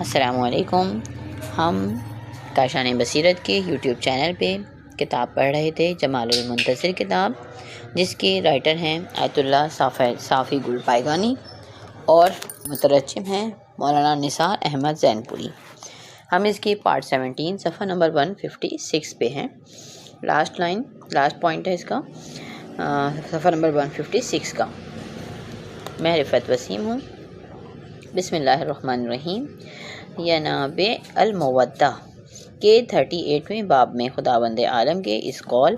السلام علیکم۔ ہم کاشان بصیرت کے یوٹیوب چینل پہ کتاب پڑھ رہے تھے، جمال المنتظر کتاب، جس کے رائٹر ہیں آیت اللہ صافی گل پائگانی اور مترجم ہیں مولانا نثار احمد زین پوری۔ ہم اس کی پارٹ 17 صفحہ نمبر 156 پہ ہیں۔ لاسٹ پوائنٹ ہے اس کا، صفحہ نمبر 156 کا۔ میں رفعت وسیم ہوں۔ بسم اللہ الرحمن الرحیم۔ ینابع المودہ کے 38ویں باب میں خداوند عالم کے اس قول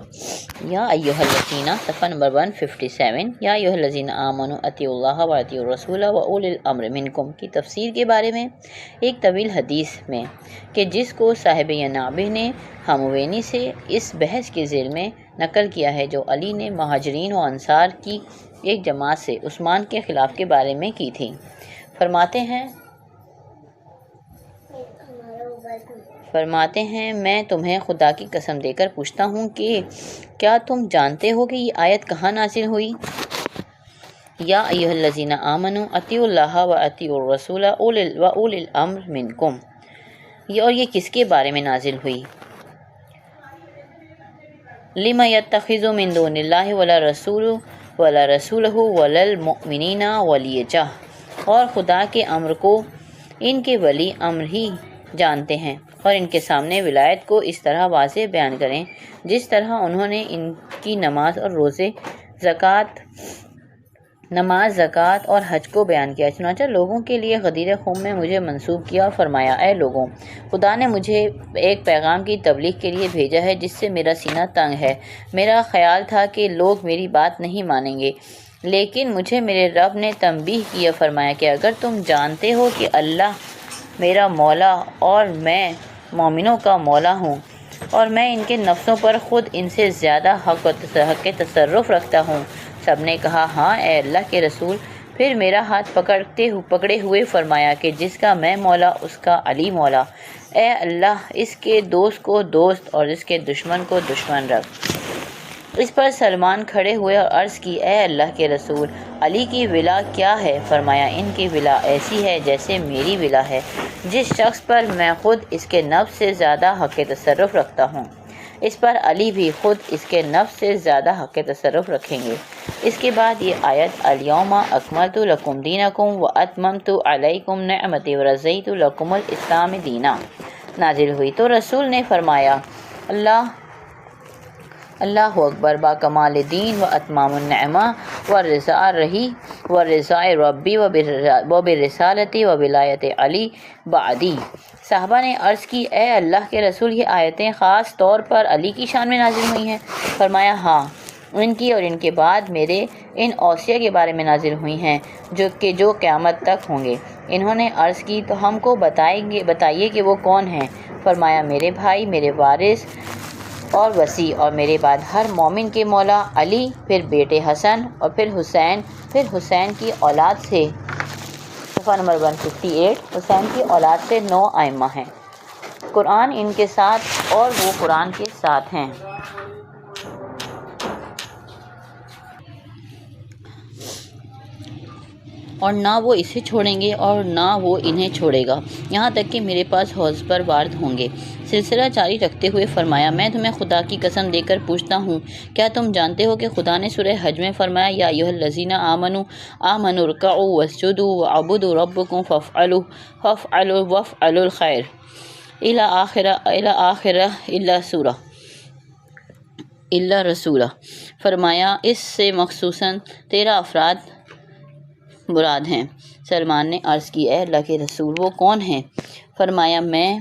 یا ایھا الذین، صفحہ نمبر 157، یا ایھا الذین آمنوا اطیعوا اللہ و اطیعوا الرسول و اولی الامر منکم کی تفسیر کے بارے میں ایک طویل حدیث میں کہ جس کو صاحب ینابع نے ہموینی سے اس بحث کے ذیل میں نقل کیا ہے جو علی نے مہاجرین و انصار کی ایک جماعت سے عثمان کے خلاف کے بارے میں کی تھی۔ فرماتے ہیں میں تمہیں خدا کی قسم دے کر پوچھتا ہوں کہ کیا تم جانتے ہو کہ یہ آیت کہاں نازل ہوئی؟ یا ایھا الذین آمنوا اطیعوا اللہ و اطیعوا الرسول و اولی الامر منکم، اور یہ کس کے بارے میں نازل ہوئی؟ لم یتخذ من دون اللہ ولا رسولہ ولا المؤمنین ولیجہ، اور خدا کے امر کو ان کے ولی امر ہی جانتے ہیں اور ان کے سامنے ولایت کو اس طرح واضح بیان کریں جس طرح انہوں نے ان کی نماز اور روزے، زکوٰۃ اور حج کو بیان کیا۔ چنانچہ لوگوں کے لیے غدیر خم میں مجھے منسوب کیا اور فرمایا اے لوگوں، خدا نے مجھے ایک پیغام کی تبلیغ کے لیے بھیجا ہے جس سے میرا سینہ تنگ ہے۔ میرا خیال تھا کہ لوگ میری بات نہیں مانیں گے، لیکن مجھے میرے رب نے تنبیہ کیا، فرمایا کہ اگر تم جانتے ہو کہ اللہ میرا مولا اور میں مومنوں کا مولا ہوں اور میں ان کے نفسوں پر خود ان سے زیادہ حق تصرف رکھتا ہوں۔ سب نے کہا ہاں اے اللہ کے رسول۔ پھر میرا ہاتھ پکڑے ہوئے فرمایا کہ جس کا میں مولا اس کا علی مولا۔ اے اللہ، اس کے دوست کو دوست اور اس کے دشمن کو دشمن رکھ۔ اس پر سلمان کھڑے ہوئے اور عرض کی اے اللہ کے رسول، علی کی ولا کیا ہے؟ فرمایا ان کی ولا ایسی ہے جیسے میری ولا ہے، جس شخص پر میں خود اس کے نفس سے زیادہ حق تصرف رکھتا ہوں، اس پر علی بھی خود اس کے نفس سے زیادہ حق تصرف رکھیں گے۔ اس کے بعد یہ آیت الیوم اکملت لکم دینکم واتممت علیکم نعمتی ورضیت لکم الاسلام دینا نازل ہوئی۔ تو رسول نے فرمایا اللہ اکبر، با کمال دین و اتمام النعمہ و رضاء ربی و برسالتی و ولایت علی بعدی۔ صحابہ نے عرض کی اے اللہ کے رسول، یہ آیتیں خاص طور پر علی کی شان میں نازل ہوئی ہیں؟ فرمایا ہاں، ان کی اور ان کے بعد میرے ان اوصیاء کے بارے میں نازل ہوئی ہیں جو قیامت تک ہوں گے۔ انہوں نے عرض کی تو ہم کو بتائیے کہ وہ کون ہیں؟ فرمایا میرے بھائی، میرے وارث اور وصی، اور میرے بعد ہر مومن کے مولا علی، پھر بیٹے حسن اور پھر حسین کی اولاد سے، صفحہ نمبر 158، حسین کی اولاد سے 9 ائمہ ہیں۔ قرآن ان کے ساتھ اور وہ قرآن کے ساتھ ہیں۔ اور نہ وہ اسے چھوڑیں گے اور نہ وہ انہیں چھوڑے گا، یہاں تک کہ میرے پاس حوض پر وارد ہوں گے۔ سلسلہ جاری رکھتے ہوئے فرمایا میں تمہیں خدا کی قسم دے کر پوچھتا ہوں، کیا تم جانتے ہو کہ خدا نے سورہ حج میں فرمایا یا ایھا الذین آمنوا ارکعوا واسجدوا واعبدوا ربکم وافعلوا الخیر الی آخرہ الا رسولہ۔ فرمایا اس سے مخصوصاً 13 افراد مراد ہیں۔ سلمان نے عرض کی اے اللہ کے رسول، وہ کون ہیں؟ فرمایا میں،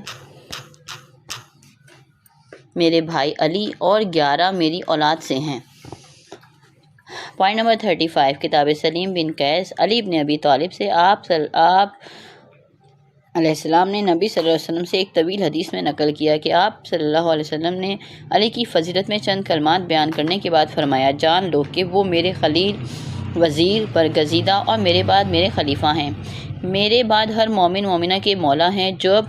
میرے بھائی علی اور 11 میری اولاد سے ہیں۔ پوائنٹ نمبر 35، کتاب سلیم بن قیس علی بن ابی طالب سے آپ علیہ السلام نے نبی صلی اللہ علیہ وسلم سے ایک طویل حدیث میں نقل کیا کہ آپ صلی اللہ علیہ وسلم نے علی کی فضیلت میں چند کلمات بیان کرنے کے بعد فرمایا جان لو کہ وہ میرے خلیل، وزیر، برگزیدہ اور میرے بعد میرے خلیفہ ہیں، میرے بعد ہر مومن مومنہ کے مولا ہیں، جب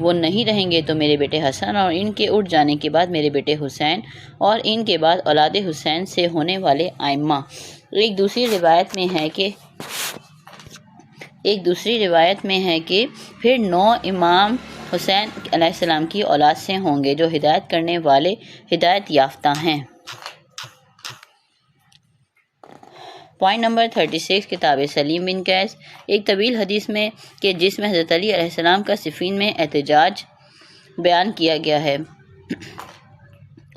وہ نہیں رہیں گے تو میرے بیٹے حسن اور ان کے اٹھ جانے کے بعد میرے بیٹے حسین اور ان کے بعد اولاد حسین سے ہونے والے ائمہ۔ ایک دوسری روایت میں ہے کہ ایک دوسری روایت میں ہے کہ پھر 9 امام حسین علیہ السلام کی اولاد سے ہوں گے جو ہدایت کرنے والے ہدایت یافتہ ہیں۔ پوائنٹ نمبر 36 کتاب سلیم بن قیس، ایک طویل حدیث میں کہ جس میں حضرت علی علیہ السلام کا صفین میں احتجاج بیان کیا گیا ہے،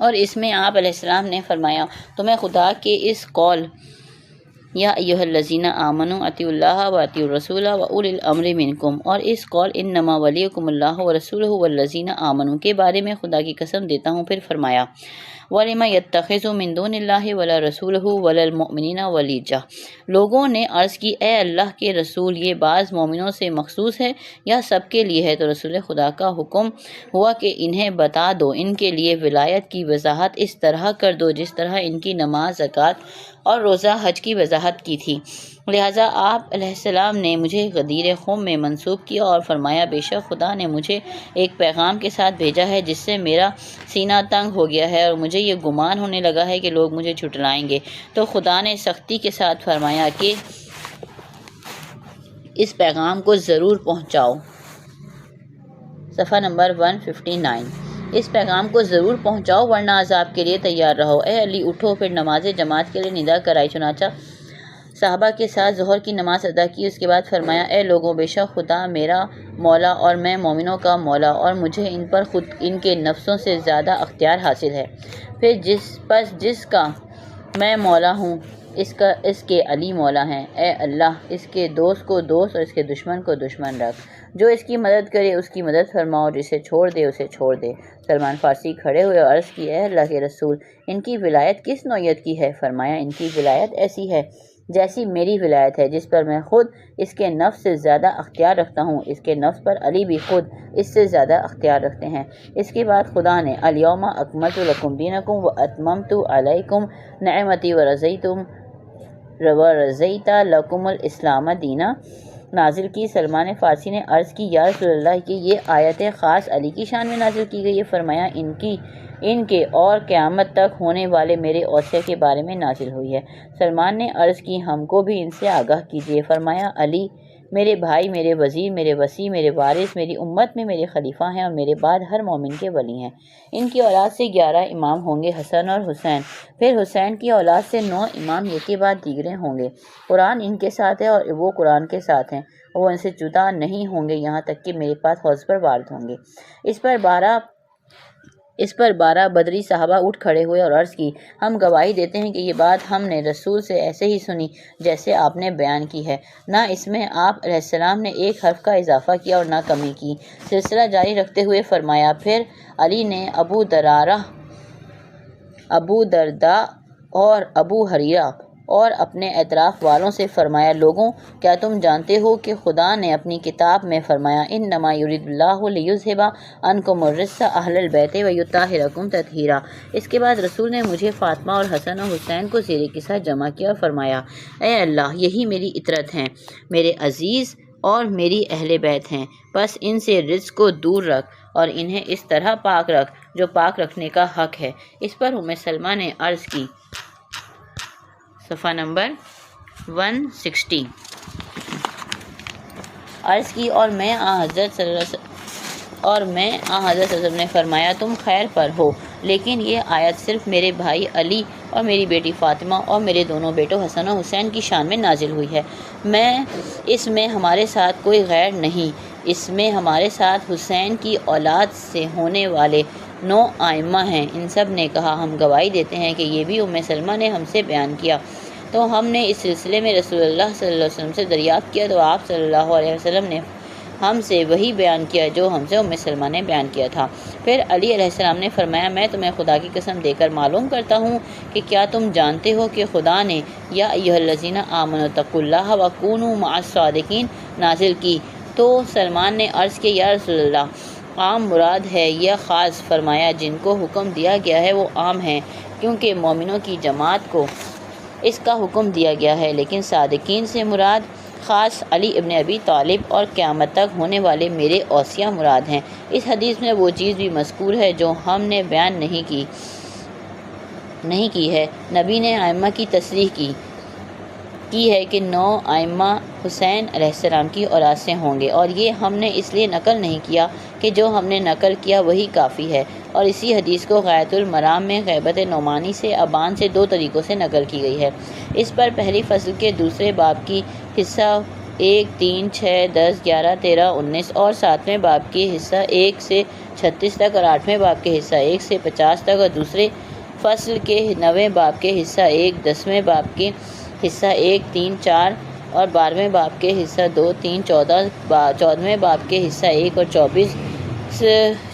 اور اس میں آپ علیہ السلام نے فرمایا تمہیں خدا کے اس قول یا ایھا الذین آمنوا اطیعوا اللہ و اطیعوا الرسول و اولی الامر منکم، اور اس قول انما ولیکم اللہ ورسولہ والذین آمنوا کے بارے میں خدا کی قسم دیتا ہوں۔ پھر فرمایا وَلِمَ يَتَّخِذُ مِن دُونِ اللَّهِ وَلَا رَسُولِهِ وَلَا الْمُؤْمِنِينَ وَلِيجَّةً، لوگوں نے عرض کی اے اللہ کے رسول یہ بعض مومنوں سے مخصوص ہے یا سب کے لیے ہے؟ تو رسول خدا کا حکم ہوا کہ انہیں بتا دو ان کے لیے ولایت کی وضاحت اس طرح کر دو جس طرح ان کی نماز، زکوٰۃ اور روزہ حج کی وضاحت کی تھی۔ لہٰذا آپ علیہ السلام نے مجھے غدیر خم میں منسوب کیا اور فرمایا بے شک خدا نے مجھے ایک پیغام کے ساتھ بھیجا ہے جس سے میرا سینہ تنگ ہو گیا ہے اور مجھے یہ گمان ہونے لگا ہے کہ لوگ مجھے جھٹلائیں گے۔ تو خدا نے سختی کے ساتھ فرمایا کہ اس پیغام کو ضرور پہنچاؤ۔ صفحہ نمبر 159، اس پیغام کو ضرور پہنچاؤ ورنہ عذاب کے لیے تیار رہو۔ اے علی اٹھو۔ پھر نماز جماعت کے لیے ندا کرائی، چنانچہ صحابہ کے ساتھ ظہر کی نماز ادا کی۔ اس کے بعد فرمایا اے لوگوں، بے شک خدا میرا مولا اور میں مومنوں کا مولا، اور مجھے ان پر خود ان کے نفسوں سے زیادہ اختیار حاصل ہے۔ پھر جس کا میں مولا ہوں اس کے علی مولا ہیں۔ اے اللہ اس کے دوست کو دوست اور اس کے دشمن کو دشمن رکھ، جو اس کی مدد کرے اس کی مدد فرماؤ، جسے چھوڑ دے اسے چھوڑ دے۔ سلمان فارسی کھڑے ہوئے اور عرض کی اے اللہ کے رسول، ان کی ولایت کس نوعیت کی ہے؟ فرمایا ان کی ولایت ایسی ہے جیسی میری ولایت ہے، جس پر میں خود اس کے نفس سے زیادہ اختیار رکھتا ہوں، اس کے نفس پر علی بھی خود اس سے زیادہ اختیار رکھتے ہیں۔ اس کے بعد خدا نے الیوم اکملت لکم دینکم واتممت علیکم نعمتی ورضیت لکم الاسلام دینا نازل کی۔ سلمان فارسی نے عرض کی یا رسول اللہ کہ یہ آیت خاص علی کی شان میں نازل کی گئی ہے؟ فرمایا ان کے اور قیامت تک ہونے والے میرے اوصیہ کے بارے میں نازل ہوئی ہے۔ سلمان نے عرض کی ہم کو بھی ان سے آگاہ کیجیے۔ فرمایا علی میرے بھائی، میرے وزیر، میرے وصی، میرے وارث، میری امت میں میرے خلیفہ ہیں اور میرے بعد ہر مومن کے ولی ہیں۔ ان کی اولاد سے 11 امام ہوں گے، حسن اور حسین۔ پھر حسین کی اولاد سے 9 امام ایک کے بعد دیگرے ہوں گے۔ قرآن ان کے ساتھ ہے اور وہ قرآن کے ساتھ ہیں، وہ ان سے جدا نہیں ہوں گے یہاں تک کہ میرے پاس حوض پر وارد ہوں گے۔ اس پر 12 بدری صحابہ اٹھ کھڑے ہوئے اور عرض کی ہم گواہی دیتے ہیں کہ یہ بات ہم نے رسول سے ایسے ہی سنی جیسے آپ نے بیان کی ہے، نہ اس میں آپ علیہ السلام نے ایک حرف کا اضافہ کیا اور نہ کمی کی۔ سلسلہ جاری رکھتے ہوئے فرمایا پھر علی نے ابو درداء اور ابو ہریرہ اور اپنے اطراف والوں سے فرمایا لوگوں کیا تم جانتے ہو کہ خدا نے اپنی کتاب میں فرمایا انما یرید اللہ لیذھب عنکم الرجس اہل البیت ویطہرکم تطہیرا۔ اس کے بعد رسول نے مجھے فاطمہ اور حسن اور حسین کو زیر کے ساتھ جمع کیا اور فرمایا اے اللہ یہی میری اطرت ہیں، میرے عزیز اور میری اہل بیت ہیں، بس ان سے رجس کو دور رکھ اور انہیں اس طرح پاک رکھ جو پاک رکھنے کا حق ہے۔ اس پر ام سلمہ نے عرض کی، صفحہ نمبر 160، عرض کی اور میں حضرت صلی اللہ علیہ وسلم نے فرمایا تم خیر پر ہو، لیکن یہ آیت صرف میرے بھائی علی اور میری بیٹی فاطمہ اور میرے دونوں بیٹوں حسن و حسین کی شان میں نازل ہوئی ہے۔ اس میں ہمارے ساتھ کوئی غیر نہیں، اس میں ہمارے ساتھ حسین کی اولاد سے ہونے والے 9 ائمہ ہیں۔ ان سب نے کہا ہم گواہی دیتے ہیں کہ یہ بھی ام سلمہ نے ہم سے بیان کیا۔ تو ہم نے اس سلسلے میں رسول اللہ صلی اللہ علیہ وسلم سے دریافت کیا تو آپ صلی اللہ علیہ وسلم نے ہم سے وہی بیان کیا جو ہم سے ام سلمہ نے بیان کیا تھا۔ پھر علی علیہ السلام نے فرمایا میں تمہیں خدا کی قسم دے کر معلوم کرتا ہوں کہ کیا تم جانتے ہو کہ خدا نے یا ایھا الذین آمنوا اتقوا اللہ وکونوا مع الصادقین نازل کی؟ تو سلمان نے عرض کیا یا رسول اللہ عام مراد ہے یا خاص؟ فرمایا جن کو حکم دیا گیا ہے وہ عام ہیں کیونکہ مومنوں کی جماعت کو اس کا حکم دیا گیا ہے، لیکن صادقین سے مراد خاص علی ابن ابی طالب اور قیامت تک ہونے والے میرے اوصیہ مراد ہیں۔ اس حدیث میں وہ چیز بھی مذکور ہے جو ہم نے بیان نہیں کی ہے۔ نبی نے ائمہ کی تصریح کی کی ہے کہ 9 ائمہ حسین علیہ السلام کی اولاد سے ہوں گے، اور یہ ہم نے اس لیے نقل نہیں کیا کہ جو ہم نے نقل کیا وہی کافی ہے، اور اسی حدیث کو غایۃ المرام میں غیبت نعمانی سے ابان سے 2 طریقوں سے نقل کی گئی ہے۔ اس پر پہلی فصل کے دوسرے باب کی حصہ 1، 3، 6، 10، 11، 13، 19 اور 7ویں باب کے حصہ 1 سے 36 تک اور 8ویں باب کے حصہ 1 سے 50 تک، اور دوسرے فصل کے 9ویں باب کے حصہ 1، 10ویں باب کے حصہ 1، 3، 4 اور 12ویں باب کے حصہ 2، 3، 14ویں باب کے حصہ 1 اور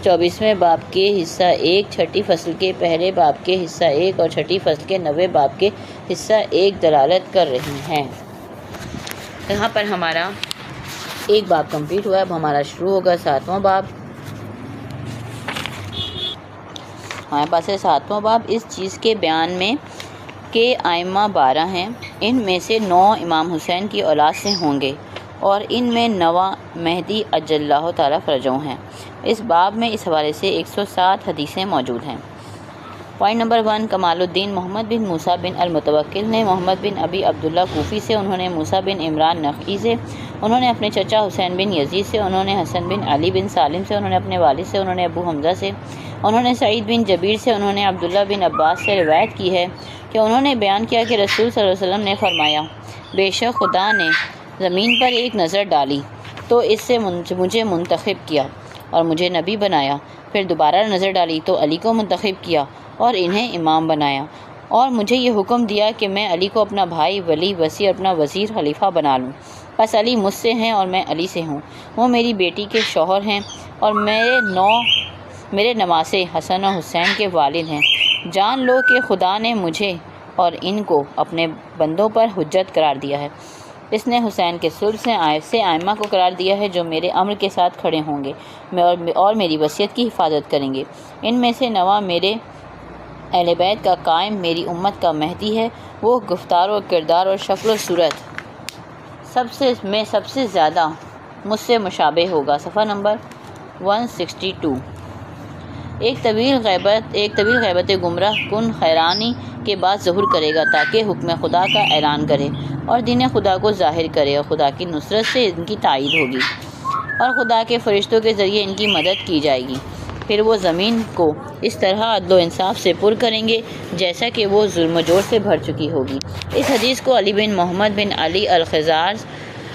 24ویں باب کے حصہ 1، چھٹی فصل کے پہلے باب کے حصہ 1 اور چھٹی فصل کے 9ویں باب کے حصہ 1 دلالت کر رہی ہیں۔ یہاں پر ہمارا ایک باب کمپلیٹ ہوا ہے، اب ہمارا شروع ہوگا 7واں باب۔ ہمارے پاس ہے 7واں باب۔ اس چیز کے بیان میں کہ ائمہ 12 ہیں، ان میں سے 9 امام حسین کی اولاد سے ہوں گے، اور ان میں 9واں مہدی عجل اللہ تعالیٰ فرجہ ہیں۔ اس باب میں اس حوالے سے 107 حدیثیں موجود ہیں۔ پوائنٹ نمبر 1، کمال الدین محمد بن موسیٰ بن المتوکل نے محمد بن ابی عبداللہ کوفی سے، انہوں نے موسیٰ بن عمران نخعی سے، انہوں نے اپنے چچا حسین بن یزید سے، انہوں نے حسن بن علی بن سالم سے، انہوں نے اپنے والد سے، انہوں نے ابو حمزہ سے، انہوں نے سعید بن جبیر سے، انہوں نے عبداللہ بن عباس سے روایت کی ہے کہ انہوں نے بیان کیا کہ رسول صلی اللہ علیہ وسلم نے فرمایا، بے شک خدا نے زمین پر ایک نظر ڈالی تو اس سے مجھے منتخب کیا اور مجھے نبی بنایا، پھر دوبارہ نظر ڈالی تو علی کو منتخب کیا اور انہیں امام بنایا، اور مجھے یہ حکم دیا کہ میں علی کو اپنا بھائی، ولی، وصی اور اپنا وزیر خلیفہ بنا لوں۔ بس علی مجھ سے ہیں اور میں علی سے ہوں، وہ میری بیٹی کے شوہر ہیں اور میرے نواسے حسن و حسین کے والد ہیں۔ جان لو کہ خدا نے مجھے اور ان کو اپنے بندوں پر حجت قرار دیا ہے۔ اس نے حسین کے صلب سے ائمہ کو قرار دیا ہے جو میرے امر کے ساتھ کھڑے ہوں گے اور میری وصیت کی حفاظت کریں گے۔ ان میں سے 9واں میرے اہل بیت کا قائم میری امت کا مہدی ہے، وہ گفتار و کردار اور شکل و صورت سب سے زیادہ مجھ سے مشابہ ہوگا۔ صفحہ نمبر 162۔ ایک طویل غیبت گمراہ کن حیرانی کے بعد ظہور کرے گا تاکہ حکم خدا کا اعلان کرے اور دین خدا کو ظاہر کرے، اور خدا کی نصرت سے ان کی تائید ہوگی اور خدا کے فرشتوں کے ذریعے ان کی مدد کی جائے گی۔ پھر وہ زمین کو اس طرح عدل و انصاف سے پر کریں گے جیسا کہ وہ ظلم و جور سے بھر چکی ہوگی۔ اس حدیث کو علی بن محمد بن علی الخزاز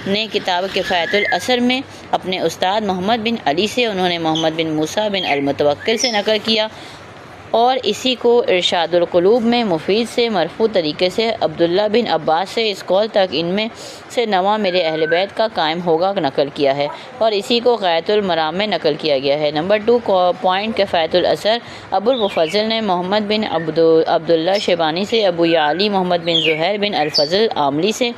نے کتاب کفایت الاثر میں اپنے استاد محمد بن علی سے، انہوں نے محمد بن موسیٰ بن المتوکل سے نقل کیا، اور اسی کو ارشاد القلوب میں مفید سے مرفوع طریقے سے عبداللہ بن عباس سے اس قول تک ان میں سے 9واں میرے اہل بیت کا قائم ہوگا نقل کیا ہے، اور اسی کو غایۃ المرام میں نقل کیا گیا ہے۔ نمبر 2، پوائنٹ کفایت الاثر، ابو المفضل نے محمد بن عبداللہ شیبانی سے، ابو یعلی محمد بن زہیر بن الفضل عاملی سے،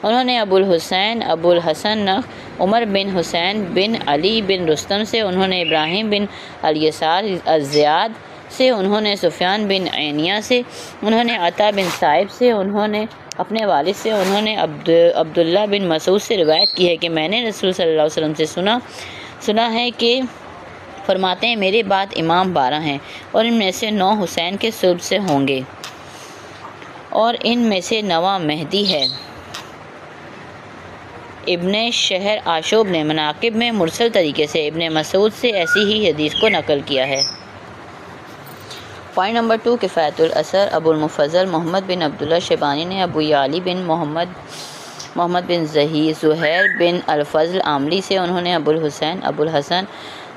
انہوں نے ابو الحسن نخ عمر بن حسین بن علی بن رستم سے، انہوں نے ابراہیم بن الیسار الزیاد سے، انہوں نے سفیان بن عینیہ سے، انہوں نے عطا بن صائب سے، انہوں نے اپنے والد سے، انہوں نے عبداللہ بن مسعود سے روایت کی ہے کہ میں نے رسول صلی اللہ علیہ وسلم سے سنا ہے کہ فرماتے ہیں میرے بعد امام 12 ہیں، اور ان میں سے 9 حسین کے صلب سے ہوں گے، اور ان میں سے 9واں مہدی ہے۔ ابن شہر آشوب نے مناقب میں مرسل طریقے سے ابن مسعود سے ایسی ہی حدیث کو نقل کیا ہے۔ پوائنٹ نمبر 2، کفایت الاثر، ابو المفضل محمد بن عبداللہ شیبانی نے ابو یعلی بن محمد بن زہیر بن الفضل عاملی سے، انہوں نے ابو الحسن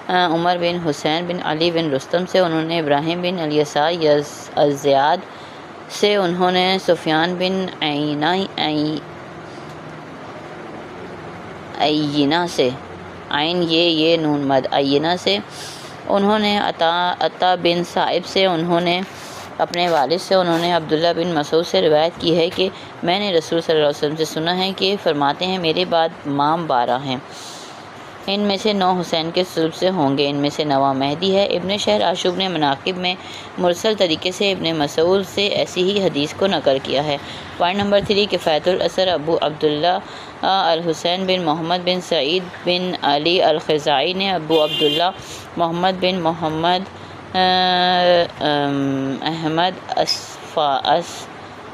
عمر بن حسین بن علی بن رستم سے، انہوں نے ابراہیم بن الیسار الزیاد سے، انہوں نے سفیان بن عینہ سے، عین یہ نون مد عینہ سے، انہوں نے عطا بن صائب سے، انہوں نے اپنے والد سے، انہوں نے عبداللہ بن مسعود سے روایت کی ہے کہ میں نے رسول صلی اللہ علیہ وسلم سے سنا ہے کہ فرماتے ہیں میرے بعد امام 12 ہیں، ان میں سے 9 حسین کے صلب سے ہوں گے، ان میں سے 9واں مہدی ہے۔ ابن شہر آشوب نے مناقب میں مرسل طریقے سے ابن مسعود سے ایسی ہی حدیث کو نقل کیا ہے۔ پوائنٹ نمبر 3، کفایت الاثر، ابو عبداللہ الحسین بن محمد بن سعید بن علی الخزائی نے ابو عبداللہ محمد بن محمد احمد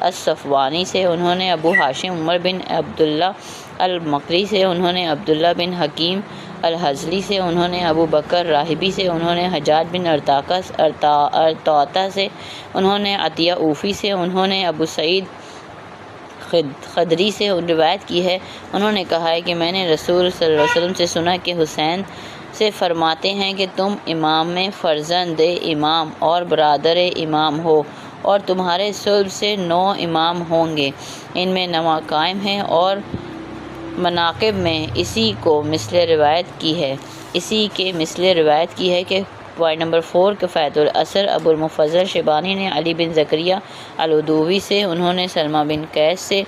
الصفوانی سے انہوں نے ابو ہاشم عمر بن عبداللہ المقری سے انہوں نے عبداللہ بن حکیم الحزلی سے انہوں نے ابو بکر راہبی سے انہوں نے حجاج بن ارطاطہ سے انہوں نے عطیہ اوفی سے انہوں نے ابو سعید خدری سے روایت کی ہے، انہوں نے کہا ہے کہ میں نے رسول صلی اللہ علیہ وسلم سے سنا کہ حسین سے فرماتے ہیں کہ تم امام میں فرزند امام اور برادر امام ہو، اور تمہارے صلب سے 9 امام ہوں گے، ان میں 9 قائم ہیں، اور مناقب میں اسی کے مثل روایت کی ہے کہ پوائنٹ نمبر 4 کفایت الاثر ابو المفضل شیبانی نے علی بن زکریا العدوی سے انہوں نے سلمہ بن قیس سے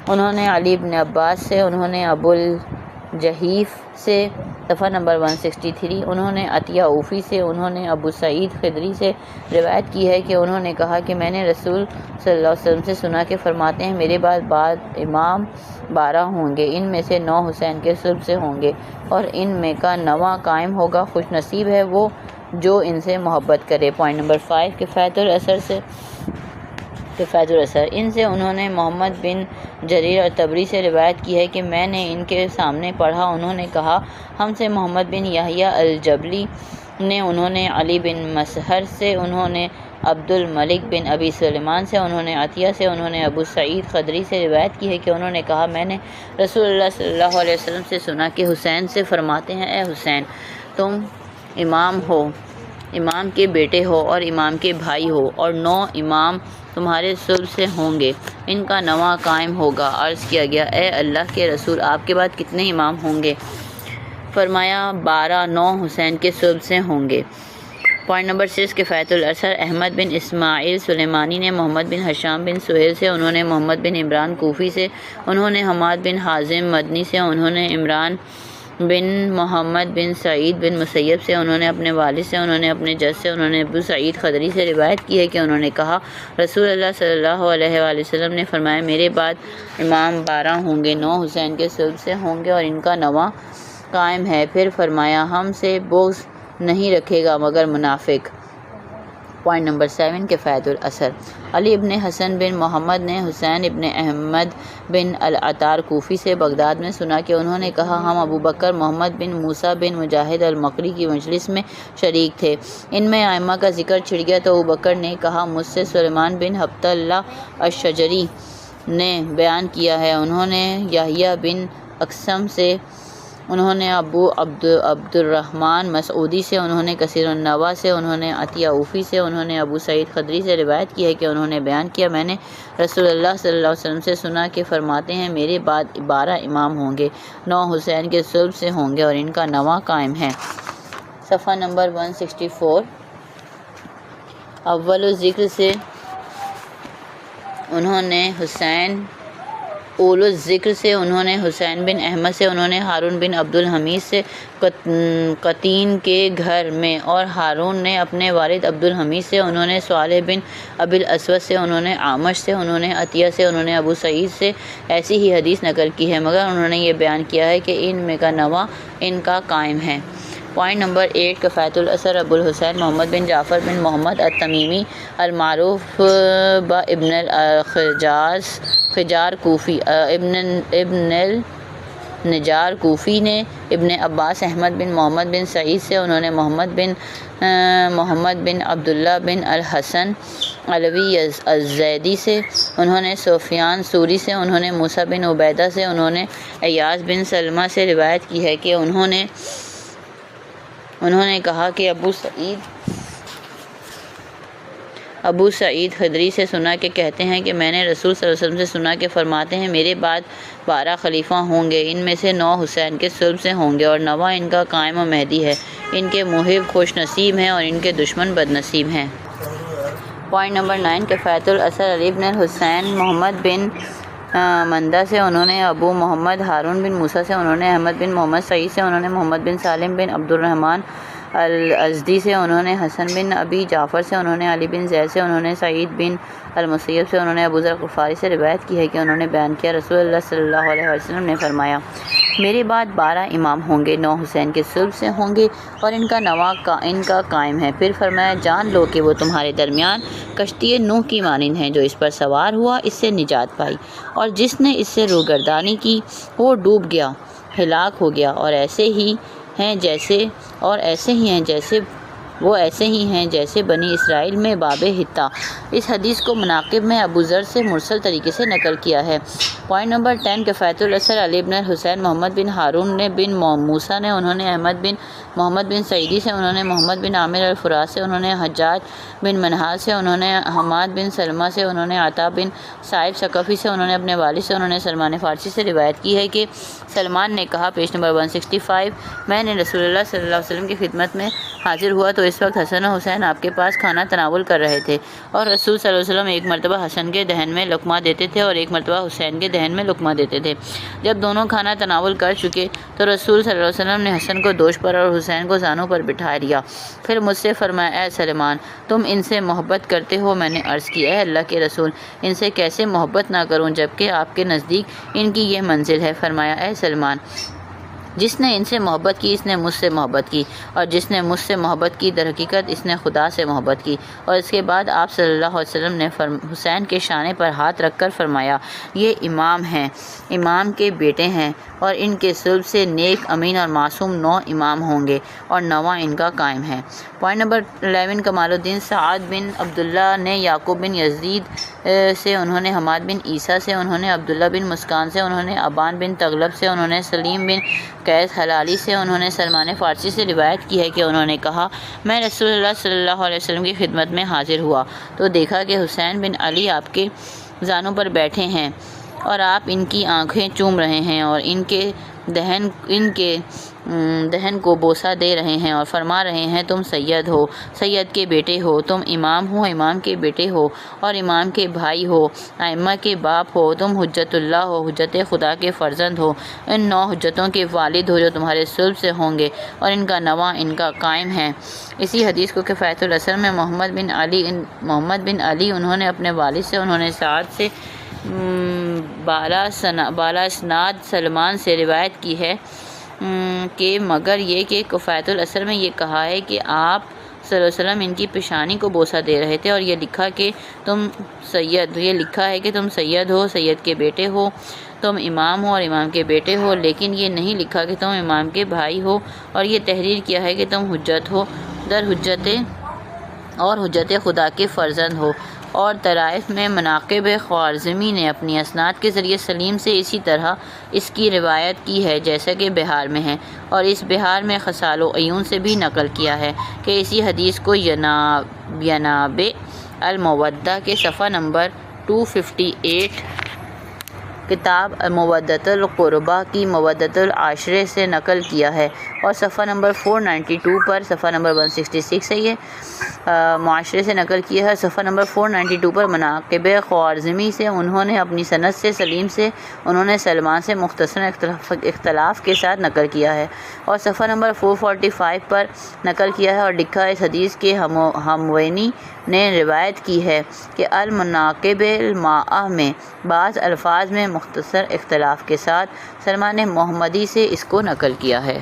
انہوں نے علی بن عباس سے انہوں نے ابو الجحیف سے صفحہ نمبر 163 انہوں نے عطیہ اوفی سے انہوں نے ابو سعید خدری سے روایت کی ہے کہ انہوں نے کہا کہ میں نے رسول صلی اللہ علیہ وسلم سے سنا کہ فرماتے ہیں میرے بعد امام 12 ہوں گے، ان میں سے 9 حسین کے صلب سے ہوں گے، اور ان میں کا 9واں قائم ہوگا، خوش نصیب ہے وہ جو ان سے محبت کرے۔ پوائنٹ نمبر 5 کفایت الاثر ان سے انہوں نے محمد بن جریر اور طبری سے روایت کی ہے کہ میں نے ان کے سامنے پڑھا، انہوں نے کہا ہم سے محمد بن یحییٰ الجبلی نے انہوں نے علی بن مسہر سے انہوں نے عبد الملک بن ابی سلیمان سے انہوں نے عطیہ سے انہوں نے ابو سعید خدری سے روایت کی ہے کہ انہوں نے کہا میں نے رسول اللہ صلی اللہ علیہ وسلم سے سنا کہ حسین سے فرماتے ہیں اے حسین تم امام ہو، امام کے بیٹے ہو اور امام کے بھائی ہو، اور 9 امام تمہارے صلب سے ہوں گے، ان کا 9واں قائم ہوگا۔ عرض کیا گیا اے اللہ کے رسول آپ کے بعد کتنے امام ہوں گے؟ فرمایا 12، 9 حسین کے صلب سے ہوں گے۔ پوائنٹ نمبر 6 کفایت الاثر احمد بن اسماعیل سلیمانی نے محمد بن حشام بن سہیل سے انہوں نے محمد بن عمران کوفی سے انہوں نے حماد بن حازم مدنی سے انہوں نے عمران بن محمد بن سعید بن مسیب سے انہوں نے اپنے والد سے انہوں نے اپنے جد سے انہوں نے ابو سعید خدری سے روایت کی ہے کہ انہوں نے کہا رسول اللہ صلی اللہ علیہ وآلہ وسلم نے فرمایا میرے بعد امام 12 ہوں گے، 9 حسین کے صلب سے ہوں گے اور ان کا 9واں قائم ہے۔ پھر فرمایا ہم سے بغض نہیں رکھے گا مگر منافق۔ پوائنٹ نمبر 7 کفایت الاثر علی ابن حسن بن محمد نے حسین ابن احمد بن العطار کوفی سے بغداد میں سنا کہ انہوں نے کہا ہم ابو بکر محمد بن موسیٰ بن مجاہد المقری کی مجلس میں شریک تھے، ان میں ائمہ کا ذکر چھڑ گیا تو ابو بکر نے کہا مجھ سے سلیمان بن حبط اللہ الشجری نے بیان کیا ہے، انہوں نے یحییٰ بن اقسم سے انہوں نے ابو عبد الرحمن مسعودی سے انہوں نے کثیر النوا سے انہوں نے عطیہ اوفی سے انہوں نے ابو سعید خدری سے روایت کی ہے کہ انہوں نے بیان کیا میں نے رسول اللہ صلی اللہ علیہ وسلم سے سنا کہ فرماتے ہیں میرے بعد 12 امام ہوں گے، 9 حسین کے صلب سے ہوں گے اور ان کا 9واں قائم ہے۔ صفحہ نمبر 164 اول الذکر سے انہوں نے حسین اول الذکر سے انہوں نے حسین بن احمد سے انہوں نے ہارون بن عبد الحمید سے قطین کے گھر میں، اور ہارون نے اپنے والد عبد الحمید سے انہوں نے صالح بن ابی الاسود سے انہوں نے اعمش سے انہوں نے عطیہ سے انہوں نے ابو سعید سے ایسی ہی حدیث نقل کی ہے، مگر انہوں نے یہ بیان کیا ہے کہ ان میں کا 9واں ان کا قائم ہے۔ پوائنٹ نمبر 8 کفایت الاثر ابو الحسین محمد بن جعفر بن محمد التمیمی المعروف ابن الخجار کوفی ابن النجار کوفی نے ابن عباس احمد بن محمد بن سعید سے انہوں نے محمد بن عبداللہ بن الحسن علوی الزیدی سے انہوں نے سفیان ثوری سے انہوں نے موسیٰ بن عبیدہ سے انہوں نے ایاز بن سلمہ سے روایت کی ہے کہ انہوں نے کہا کہ ابو سعید خدری سے سنا کہ کہتے ہیں کہ میں نے رسول صلی اللہ علیہ وسلم سے سنا کہ فرماتے ہیں میرے بعد 12 خلیفہ ہوں گے، ان میں سے 9 حسین کے صلب سے ہوں گے اور 9واں ان کا قائم و مہدی ہے، ان کے محب خوش نصیب ہیں اور ان کے دشمن بد نصیب ہیں۔ پوائنٹ نمبر 9 کفایت الاثر علی بن الحسین محمد بن مندہ سے انہوں نے ابو محمد ہارون بن موسیٰ سے انہوں نے احمد بن محمد سعید سے انہوں نے محمد بن سالم بن عبد الرحمن الازدی سے، انہوں نے حسن بن ابی جعفر سے، انہوں نے علی بن زید سے، انہوں نے سعید بن المسیب سے، انہوں نے ابو ذر غفاری سے روایت کی ہے کہ انہوں نے بیان کیا، رسول اللہ صلی اللہ علیہ وسلم نے فرمایا، میرے بعد 12 امام ہوں گے، 9 حسین کے صلب سے ہوں گے اور ان کا نواں ان کا قائم ہے۔ پھر فرمایا، جان لو کہ وہ تمہارے درمیان کشتی نوح کی مانند ہیں، جو اس پر سوار ہوا اس سے نجات پائی، اور جس نے اس سے روگردانی کی وہ ڈوب گیا، ہلاک ہو گیا، اور ایسے ہی ہیں جیسے بنی اسرائیل میں باب حتہ۔ اس حدیث کو مناقب میں ابو ذر سے مرسل طریقے سے نقل کیا ہے۔ پوائنٹ نمبر 10، کفایت الاثر علی بن الحسین محمد بن ہارون نے بن موسیٰ نے، انہوں نے احمد بن محمد بن سعیدی سے، انہوں نے محمد بن عامر الفراز سے، انہوں نے حجاج بن منہال سے، انہوں نے حماد بن سلمہ سے، انہوں نے عطا بن صائب ثقفی سے، انہوں نے اپنے والد سے، انہوں نے سلمان فارسی سے روایت کی ہے کہ سلمان نے کہا، پیج نمبر 165، میں نے رسول اللہ صلی اللہ علیہ وسلم کی خدمت میں حاضر ہوا تو اس وقت حسن و حسین آپ کے پاس کھانا تناول کر رہے تھے، اور رسول صلی اللہ علیہ وسلم ایک مرتبہ حسن کے دہن میں لقمہ دیتے تھے اور ایک مرتبہ حسین کے دہن میں لقمہ دیتے تھے۔ جب دونوں کھانا تناول کر چکے تو رسول صلی اللہ علیہ وسلم نے حسن کو دوش پر اور حسین کو زانوں پر بٹھا لیا، پھر مجھ سے فرمایا، اے سلمان، تم ان سے محبت کرتے ہو؟ میں نے عرض کی، اے اللہ کے رسول، ان سے کیسے محبت نہ کروں جبکہ آپ کے نزدیک ان کی یہ منزل ہے؟ فرمایا، اے سلمان، جس نے ان سے محبت کی اس نے مجھ سے محبت کی، اور جس نے مجھ سے محبت کی در حقیقت اس نے خدا سے محبت کی۔ اور اس کے بعد آپ صلی اللہ علیہ وسلم نے حسین کے شانے پر ہاتھ رکھ کر فرمایا، یہ امام ہیں، امام کے بیٹے ہیں، اور ان کے صلب سے نیک، امین اور معصوم 9 امام ہوں گے، اور 9واں ان کا قائم ہے۔ پوائنٹ نمبر 11، کمال الدین سعد بن عبداللہ نے یعقوب بن یزید سے، انہوں نے حماد بن عیسیٰ سے، انہوں نے عبداللہ بن مسکان سے، انہوں نے ابان بن تغلب سے، انہوں نے سلیم بن قیس حلالی سے، انہوں نے سلمان فارسی سے روایت کی ہے کہ انہوں نے کہا، میں رسول اللہ صلی اللہ علیہ وسلم کی خدمت میں حاضر ہوا تو دیکھا کہ حسین بن علی آپ کے زانوں پر بیٹھے ہیں اور آپ ان کی آنکھیں چوم رہے ہیں اور ان کے دہن کو بوسہ دے رہے ہیں اور فرما رہے ہیں، تم سید ہو، سید کے بیٹے ہو، تم امام ہو، امام کے بیٹے ہو اور امام کے بھائی ہو، ائمہ کے باپ ہو، تم حجت اللہ ہو، حجت خدا کے فرزند ہو، ان 9 حجتوں کے والد ہو جو تمہارے صلب سے ہوں گے، اور ان کا نواں ان کا قائم ہے۔ اسی حدیث کو کفایت الاثر میں محمد بن علی انہوں نے اپنے والد سے، انہوں نے سعد سے بالا اسناد سلمان سے روایت کی ہے کہ مگر یہ کہ کفایت الاثر میں یہ کہا ہے کہ آپ صلی اللہ علیہ وسلم ان کی پیشانی کو بوسہ دے رہے تھے، اور یہ لکھا ہے کہ تم سید ہو، سید کے بیٹے ہو، تم امام ہو اور امام کے بیٹے ہو، لیکن یہ نہیں لکھا کہ تم امام کے بھائی ہو، اور یہ تحریر کیا ہے کہ تم حجت ہو در حجت اور حجت خدا کے فرزند ہو۔ اور طرائف میں مناقب خوارزمی نے اپنی اسناد کے ذریعے سلیم سے اسی طرح اس کی روایت کی ہے جیسا کہ بہار میں ہے، اور اس بہار میں خصال و عیون سے بھی نقل کیا ہے کہ اسی حدیث کو ینابع المودہ کے صفحہ نمبر 258 کتاب مودۃ القربہ کی مودۃ العاشرہ سے نقل کیا ہے، اور صفحہ نمبر 492 پر، صفحہ نمبر 166 ہے یہ معاشرے سے نقل کیا ہے، صفحہ نمبر 492 پر مناقب خوارزمی سے انہوں نے اپنی سند سے سلیم سے انہوں نے سلمان سے مختصر اختلاف کے ساتھ نقل کیا ہے، اور صفحہ نمبر 445 پر نقل کیا ہے اور لکھا ہے، اس حدیث کے ہموینی نے روایت کی ہے کہ المناقب المائہ میں بعض الفاظ میں مختصر اختلاف کے ساتھ سلمان محمدی سے اس کو نقل کیا ہے۔